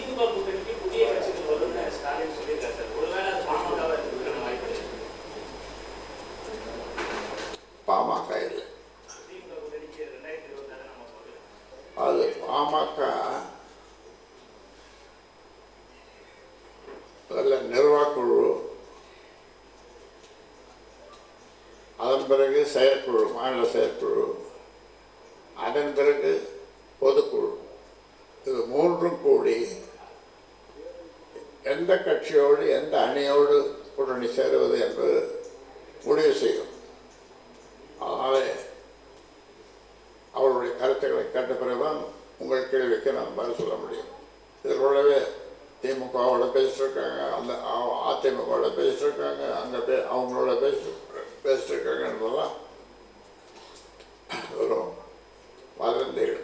திமுக கூட்டணிக்கு புதிய கட்சிகள் வரும்னு ஸ்டாலின் சொல்லியிருக்காரு சார். ஒருவேளை அது பாமகவா இருக்கிறதுக்கான வாய்ப்பு இருக்கு. பாமக இல்லை, திமுக கூட்டணிக்கு 2026 நம்ம போகல. அது பாமக அதில் நிர்வாகக்குழு, அதன் பிறகு செயற்குழு, மாநில செயற்குழு, அதன் பிறகு பொதுக்குழு, இது மூன்றும் கூடி எந்த கட்சியோடு எந்த அணியோடு கூட்டணி சேருவது என்று முடிவு செய்யும். அதனாலே அவருடைய கருத்துக்களை கேட்ட பிறகுதான் உங்கள் கேள்விக்கு நான் பதில் சொல்ல முடியும். இதற்குள்ளவே திமுகவோட பேசிட்டுருக்காங்க, அந்த அதிமுகவோட பேசிட்டுருக்காங்க, அங்கே அவங்களோட பேசிட்டுருக்காங்கன்றதெல்லாம் வெறும் வதந்திகள்.